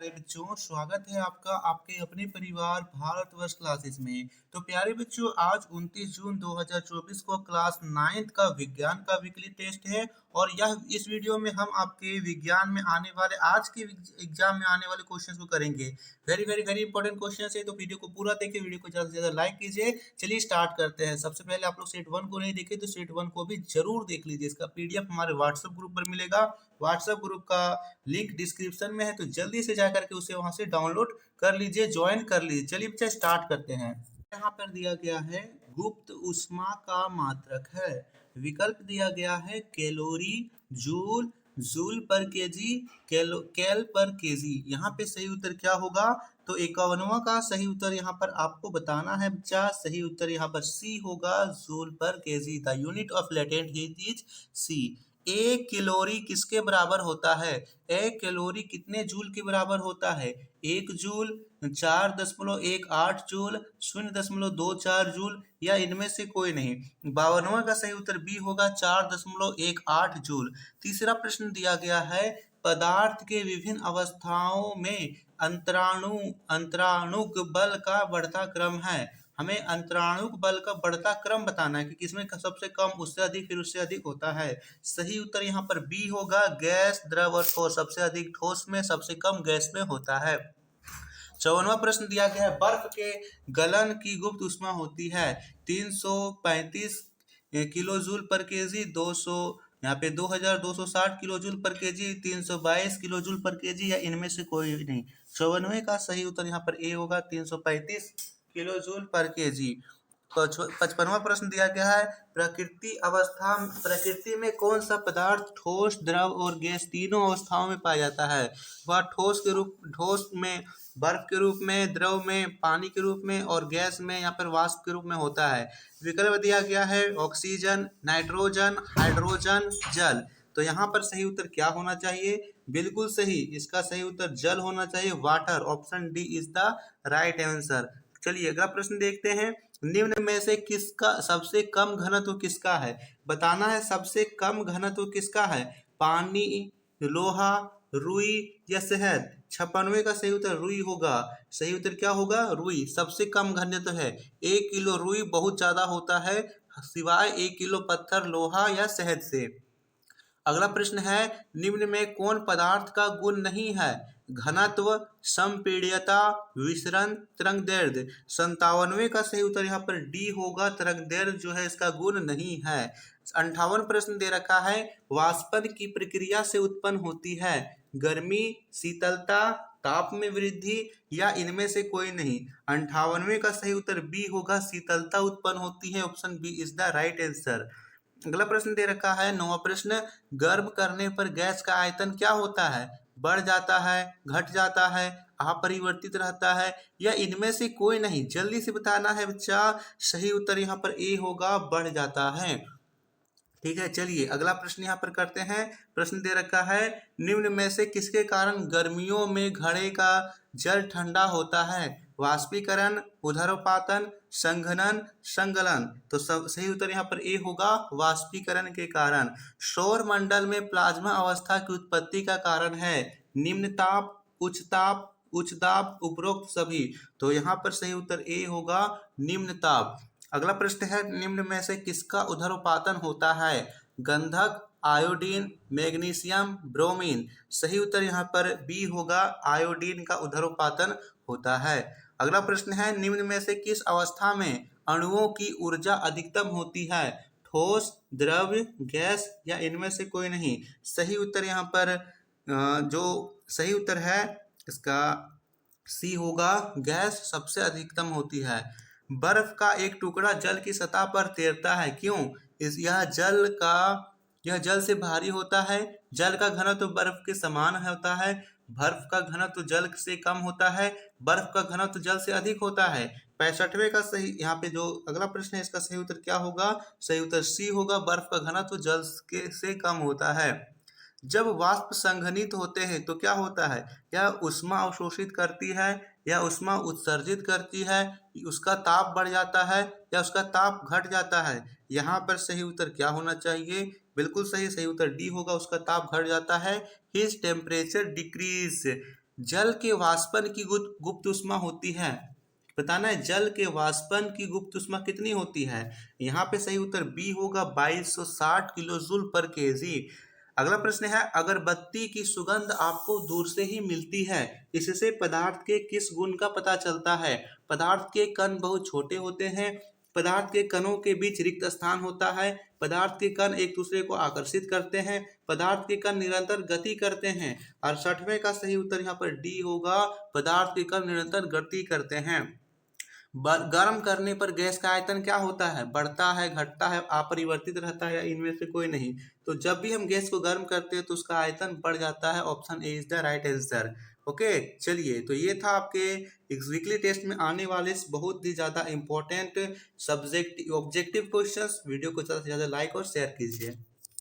प्यारे बच्चों, स्वागत है आपका आपके अपने परिवार भारतवर्ष क्लासेस में। तो प्यारे बच्चों, आज 29 जून 2024 को क्लास 9th का विज्ञान का वीकली टेस्ट है। और यह इस वीडियो में हम आपके विज्ञान में आने वाले आज के एग्जाम में आने वाले क्वेश्चंस को करेंगे। Very very very important question है, तो वीडियो को पूरा देखिए, वीडियो को ज़्यादा से ज़्यादा लाइक कीजिए। चलिए स्टार्ट करते हैं। सबसे पहले आप लोग सेट 1 को नहीं देखे तो सेट 1 को भी जरूर देख लीजिए। इसका पीडीएफ हमारे व्हाट्सएप ग्रुप पर मिलेगा। व्हाट्सएप ग्रुप का लिंक डिस्क्रिप्शन में है, तो जल्दी से जाकर के उसे वहां से डाउनलोड कर लीजिए, ज्वाइन कर लीजिए। चलिए बच्चे स्टार्ट करते हैं। यहाँ पर दिया गया है गुप्त ऊष्मा का मात्रक है। विकल्प दिया गया है कैलोरी, जूल, जूल पर केजी, कैल पर केजी। यहाँ पे सही उत्तर क्या होगा? तो 51वां का सही उत्तर यहाँ पर आपको बताना है बच्चा। सही उत्तर यहाँ पर सी होगा, जूल पर KG. The unit of latent heat is C. एक कैलोरी किसके बराबर होता है? एक कैलोरी कितने जूल के बराबर होता है? 1 जूल, 4.18 जूल, 0.24 जूल, या इनमें से कोई नहीं। 52वां का सही उत्तर बी होगा, 4.18 जूल। तीसरा प्रश्न दिया गया है पदार्थ के विभिन्न अवस्थाओं में अंतराणुक बल का बढ़ता क्रम है। हमें अंतराणुक बल का बढ़ता क्रम बताना है कि किसमें सबसे कम, उससे अधिक, फिर उससे अधिक होता है। सही उत्तर यहाँ पर बी होगा, गैस, द्रव और ठोस। सबसे अधिक ठोस में, सबसे कम गैस में होता है। 54वां प्रश्न दिया गया है बर्फ के गलन की गुप्त ऊष्मा होती है 335 किलो जूल पर केजी, 200 यहाँ पे 2260 किलो जूल पर केजी, 322 किलो जूल पर केजी, या इनमें से कोई नहीं। 54वें का सही उत्तर यहाँ पर ए होगा, 335 किलो जूल पर केजी। 55वां प्रश्न दिया गया है प्रकृति में कौन सा पदार्थ ठोस, द्रव और गैस तीनों अवस्थाओं में पाया जाता है? वह ठोस में, बर्फ के रूप में, द्रव में, पानी के रूप में, और गैस में या फिर वाष्प के रूप में होता है। विकल्प दिया गया है ऑक्सीजन, नाइट्रोजन, हाइड्रोजन, जल। तो यहाँ पर सही उत्तर क्या होना चाहिए? बिल्कुल सही, इसका सही उत्तर जल होना चाहिए, water. Option D is the right answer. चलिए अगला प्रश्न देखते हैं। निम्न में से किसका सबसे कम घनत्व किसका है? बताना है सबसे कम घनत्व किसका है। पानी, लोहा, रुई या शहद। 56वें का सही उत्तर रुई होगा। सही उत्तर क्या होगा? रुई सबसे कम घनत्व है। 1 किलो रुई बहुत ज्यादा होता है, सिवाय 1 किलो पत्थर, लोहा या शहद से। अगला प्रश्न है निम्न में कौन पदार्थ का गुण नहीं है? घनत्व, संपीड्यता, विसरण, तरंगदैर्ध्य। 57वें का सही उत्तर यहाँ पर डी होगा, तरंगदैर्ध्य जो है इसका गुण नहीं है। 58 प्रश्न दे रखा है वाष्पन की प्रक्रिया से उत्पन्न होती है गर्मी, शीतलता, ताप में वृद्धि, या इनमें से कोई नहीं। 58वें का सही उत्तर बी होगा, शीतलता उत्पन्न होती है। Option B is the right answer. अगला प्रश्न दे रखा है 9वां प्रश्न गर्म करने पर गैस का आयतन क्या होता है? बढ़ जाता है, घट जाता है, अपरिवर्तित रहता है, या इनमें से कोई नहीं। जल्दी से बताना है बच्चा। सही उत्तर यहाँ पर ए होगा, बढ़ जाता है। ठीक है, चलिए अगला प्रश्न यहाँ पर करते हैं। प्रश्न दे रखा है निम्न में से किसके कारण गर्मियों में घड़े का जल ठंडा होता है? वाष्पीकरण, ऊर्ध्वपातन, संघनन, संगलन। तो सब सही उत्तर यहाँ पर ए होगा, वाष्पीकरण के कारण। सौर मंडल में प्लाज्मा अवस्था की उत्पत्ति का कारण है निम्न ताप, उच्च ताप, उच्च दाब, उपरोक्त सभी। तो यहाँ पर सही उत्तर ए होगा, निम्न ताप। अगला प्रश्न है निम्न में से किसका ऊर्ध्वपातन होता है? गंधक, आयोडीन, मैग्नीशियम, ब्रोमीन। सही उत्तर यहाँ पर बी होगा, आयोडीन का ऊर्ध्वपातन होता है। अगला प्रश्न है निम्न में से किस अवस्था में अणुओं की ऊर्जा अधिकतम होती है? ठोस, द्रव, गैस, या इनमें से कोई नहीं। सही उत्तर यहाँ पर जो सही उत्तर है इसका सी होगा, गैस सबसे अधिकतम होती है। बर्फ का एक टुकड़ा जल की सतह पर तैरता है, क्यों? यह जल से भारी होता है, जल का घनत्व बर्फ के समान होता है, बर्फ का घनत्व जल से कम होता है, बर्फ का घनत्व जल से अधिक होता है। 65वें का सही यहाँ पे जो अगला प्रश्न है इसका सही उत्तर क्या होगा? सही उत्तर सी होगा, बर्फ का घनत्व जल के से कम होता है। जब वाष्प संघनित होते हैं तो क्या होता है? यह ऊष्मा अवशोषित करती है या ऊष्मा उत्सर्जित करती है, उसका ताप बढ़ जाता है या उसका ताप घट जाता है। यहाँ पर सही उत्तर क्या होना चाहिए? बिल्कुल सही, सही उत्तर डी होगा, उसका ताप घट जाता है। His temperature decrease. जल के वाष्पन की गुप्त ऊष्मा होती है, बताना है जल के वाष्पन की गुप्त ऊष्मा कितनी होती है। यहाँ पे सही उत्तर बी होगा 2260 किलो जूल पर केजी। अगला प्रश्न है, अगरबत्ती की सुगंध आपको दूर से ही मिलती है, इससे पदार्थ के किस गुण का पता चलता है। पदार्थ के कण बहुत छोटे होते हैं, पदार्थ के कणों के बीच रिक्त स्थान होता है, पदार्थ के कण एक दूसरे को आकर्षित करते हैं, पदार्थ के कण निरंतर गति करते हैं। और 60वें का सही उत्तर यहाँ पर डी होगा, पदार्थ के कण निरंतर गति करते हैं। गर्म करने पर गैस का आयतन क्या होता है, बढ़ता है, घटता है, अपरिवर्तित रहता है या इनमें से कोई नहीं। तो जब भी हम गैस को गर्म करते हैं तो उसका आयतन बढ़ जाता है। Option A is the right answer. Okay, चलिए, तो ये था आपके वीकली टेस्ट में आने वाले बहुत ही ज़्यादा important subject objective questions. Video को ज़्यादा से ज़्यादा लाइक और शेयर कीजिए।